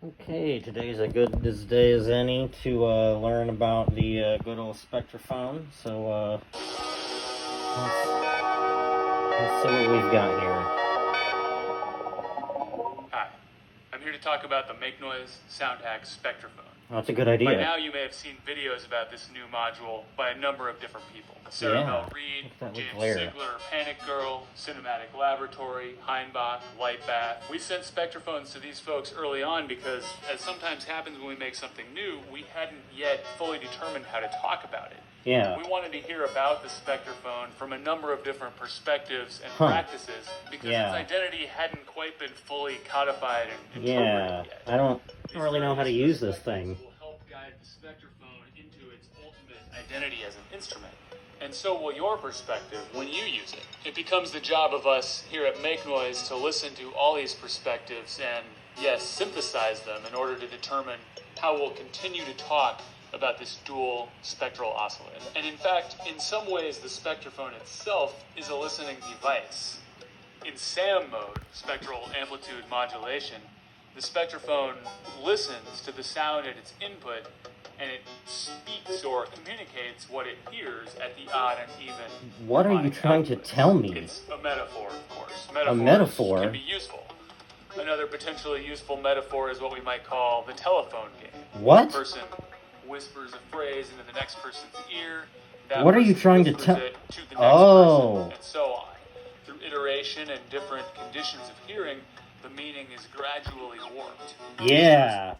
Okay, today's as day as any to learn about the good old Spectraphon. So let's see what we've got here. Hi, I'm here to talk about the Make Noise Soundhack Spectraphon. Oh, that's a good idea. By now you may have seen videos about this new module by a number of different people. Sarah Bell Reed, James Sigler, Panic Girl, Cinematic Laboratory, Heinbach, Lightbath. We sent Spectraphones to these folks early on because, as sometimes happens when we make something new, we hadn't yet fully determined how to talk about it. Yeah. We wanted to hear about the Spectraphone from a number of different perspectives and practices because its identity hadn't quite been fully codified and interpreted yet. I don't really know how to use this thing. Will help guide the Spectraphone into its ultimate identity as an instrument. And so will your perspective when you use it. It becomes the job of us here at Make Noise to listen to all these perspectives and, yes, synthesize them in order to determine how we'll continue to talk about this dual spectral oscillator. And in fact, in some ways, the Spectraphone itself is a listening device. In SAM mode, spectral amplitude modulation, the Spectraphone listens to the sound at its input and it speaks or communicates what it hears at the odd and even. What are you trying to tell me? It's a metaphor, of course. A metaphor? Can be useful. Another potentially useful metaphor is what we might call the telephone game. What? The person whispers a phrase into the next person's ear. What are you trying to tell? To the next person, and so on. Through iteration and different conditions of hearing, the meaning is gradually warped. Yeah.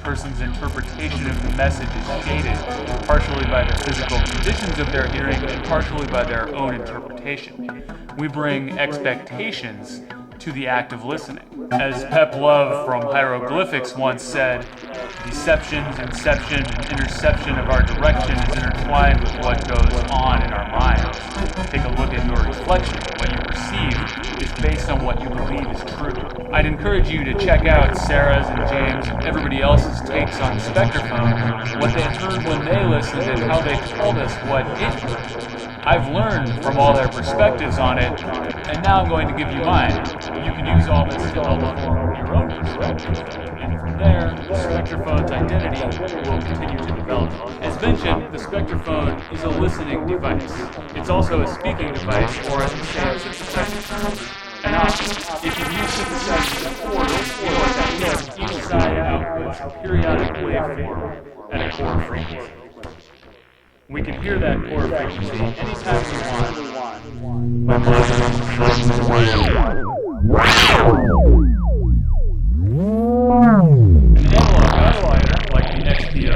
Person's interpretation of the message is shaded, partially by the physical conditions of their hearing and partially by their own interpretation. We bring expectations to the act of listening. As Pep Love from Hieroglyphics once said, deceptions, inception, and interception of our direction is intertwined with what goes on in our minds. Take a look at your reflection. What you perceive is based on what you believe is true. I'd encourage you to check out Sarah's and James and everybody else's takes on Spectraphone, what they heard when they listened and how they told us what it heard. I've learned from all their perspectives on it, and now I'm going to give you mine. You can use all this to help form your own perspective, and from there, the Spectraphone's identity will continue to develop. As mentioned, the Spectraphone is a listening device. It's also a speaking device, or as we say, a synthesizer. And if you've used synthesizers before, you'll feel that each side outputs a periodic waveform at a core frequency. We can hear that core frequency anytime we want by modulating the An analog oscillator, like the XPO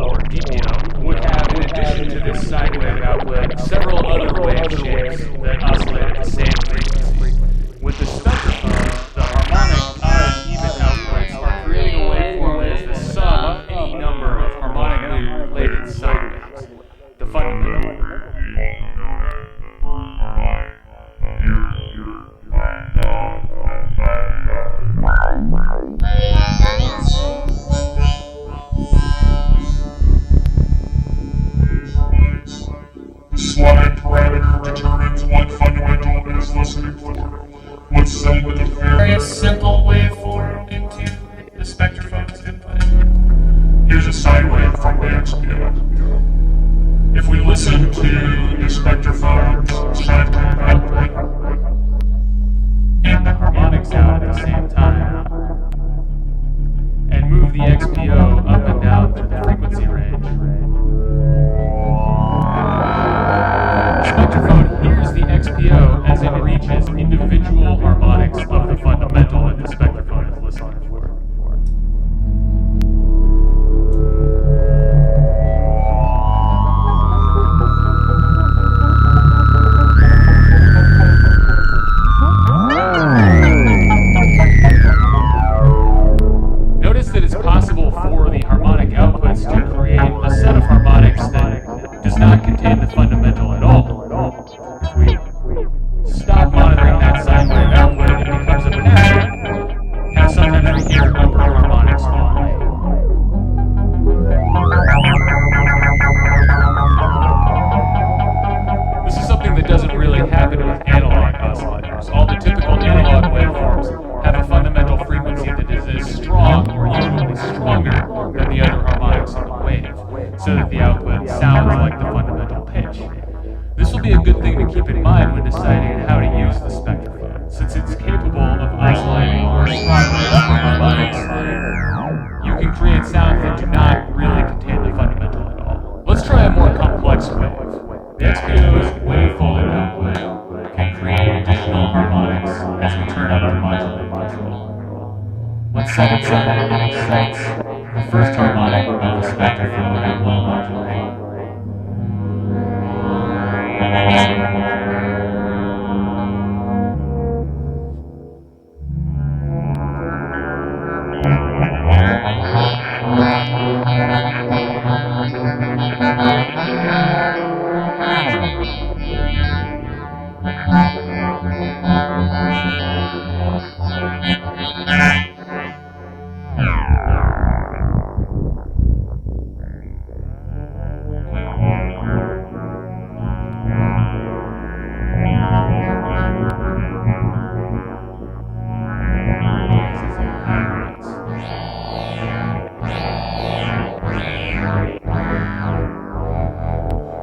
or DPO, would have, in addition to this sine wave output, several other wave shapes that oscillate at the same frequency. With the Spectraphone, the harmonic odd and even outputs are creating a waveform that is the sum of any number of harmonically related sine waves. The fundamental. The slide parameter determines what fundamental is listening for. Let's send the various simple waveform into the Spectraphone's input. Here's a sine wave from the XPO. If we listen to the Spectraphone's sine wave output and the harmonic sound at the same time, and move the XPO up and down the frequency range, the Spectraphone hears the XPO as it reaches individual harmonics of the fundamental that the Spectraphone is listening for. Notice that it's possible for the harmonic outputs to create a set of harmonics that does not contain the fundamental at all. If we stop monitoring that sine wave output, it becomes a pattern. harmonies, you can create sounds that do not really contain the fundamental at all. Let's try a more complex wave. The XPO's wavefolding output can create additional harmonics as we turn up the modulator control. Let's set it so that it excites the first harmonic of the spectraphone while modulating.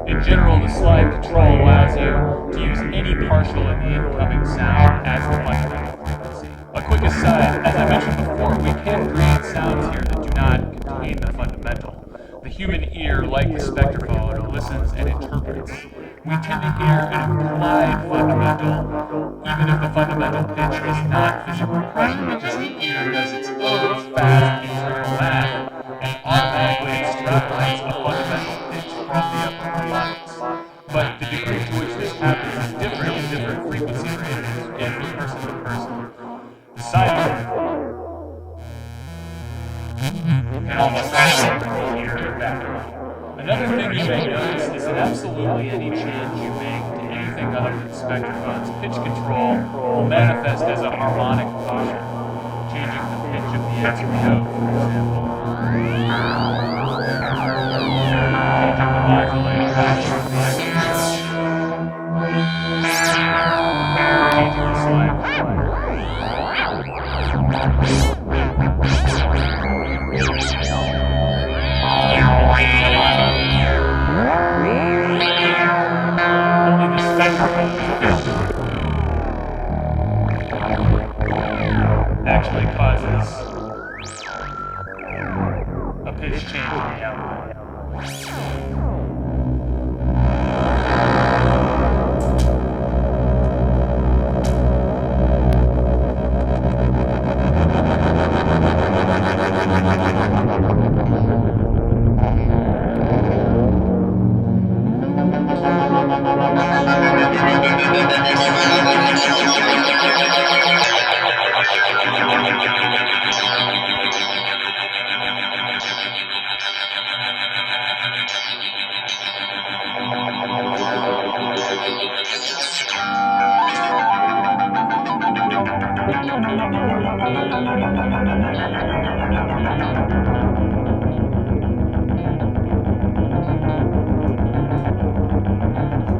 In general, the slide control allows you to use any partial in the incoming sound as the fundamental frequency. A quick aside, as I mentioned before, we can create sounds here that do not contain the fundamental. The human ear, like the spectraphone, listens and interprets. We tend to hear an implied fundamental, even if the fundamental pitch is not physically present, because the ear does its own fast internal math and automatically extrapolates a fundamental pitch from the upper harmonics. But the degree to which this happens is different in different frequency ranges and from person to person. The side can almost always hear it back. Another thing you may notice is that absolutely any change you make to anything other than spectraphone's pitch control will manifest as a harmonic function, changing the pitch of the XPO, for example. Changing the modulator pitch of the XPO. Changing the slide. Only the spectraphone actually causes a pitch change in the output.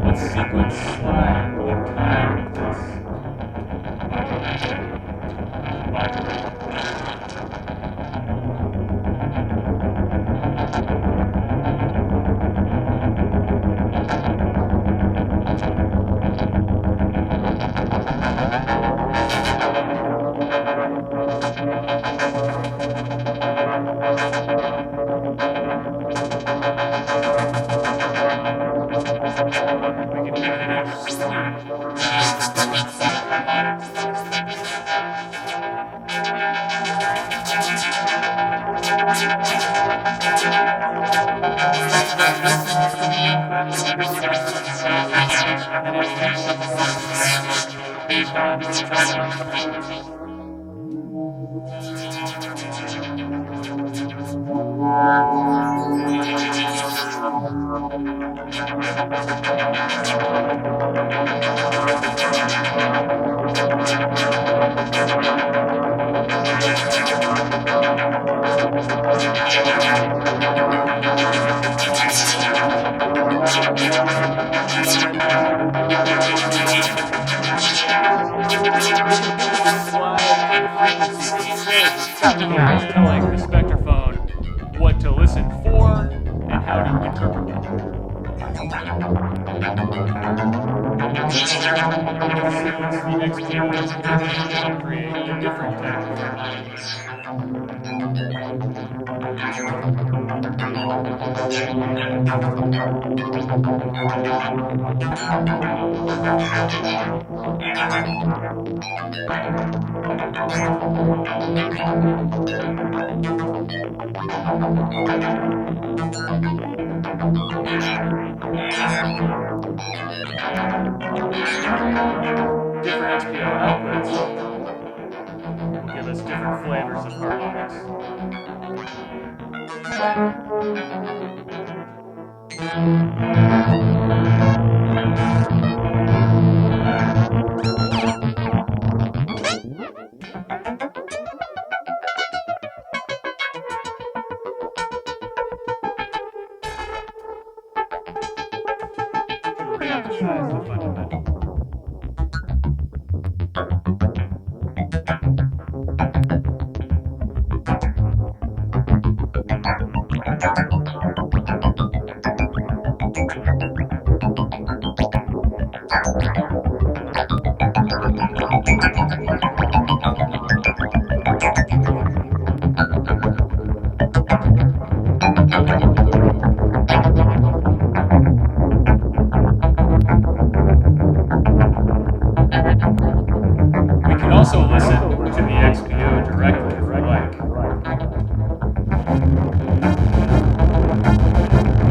Let's sequence slide in time with this modulation. Telling the spectraphone what to listen for and how to interpret it. Create a different type of harmonics. Different SPO outputs will give us different flavors of harmonics. To re-emphasize the fundamental. We can also listen to the XPO directly if we like.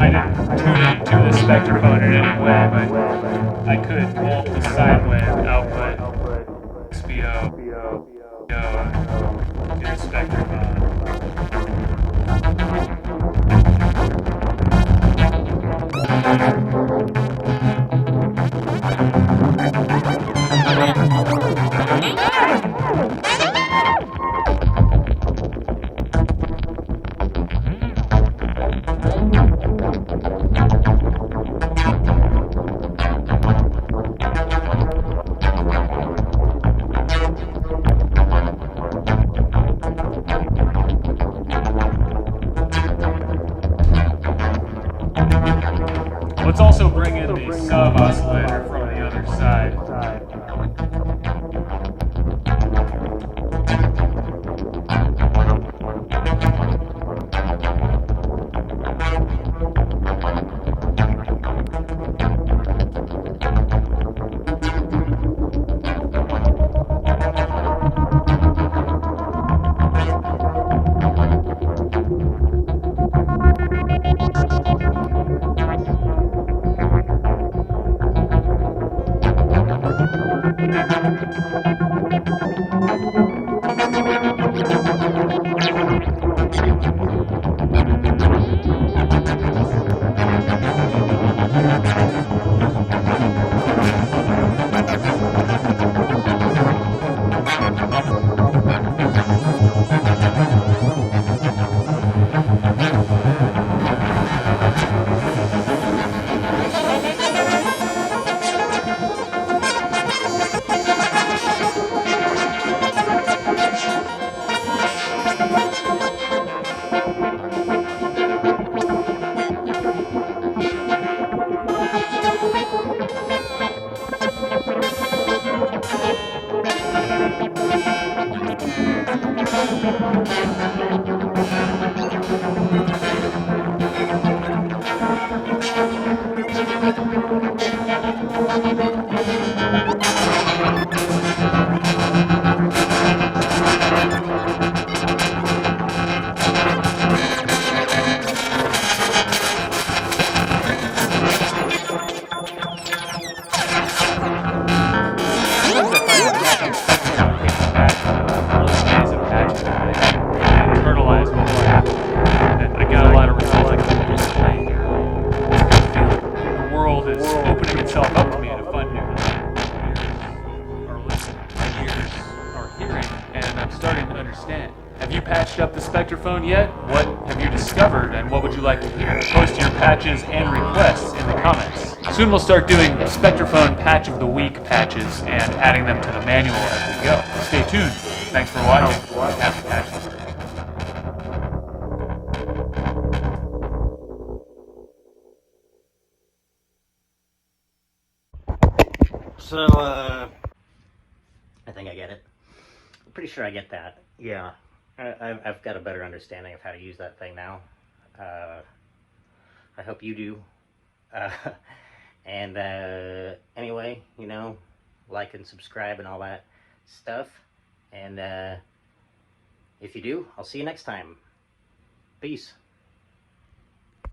I didn't tune into the Spectraphone in any way, but I could hold the sine wave output XPO go to the Spectraphone. Let's also bring in the sub-oscillator from the other side. patched up the Spectraphone yet? What have you discovered, and what would you like to hear? Post your patches and requests in the comments. Soon we'll start doing Spectraphone Patch of the Week patches and adding them to the manual as we go. Stay tuned. Thanks for watching. Happy patching. So, I think I get it. I'm pretty sure I get that. Yeah. I've got a better understanding of how to use that thing now. I hope you do. And anyway, you know, like and subscribe and all that stuff. And if you do, I'll see you next time. Peace.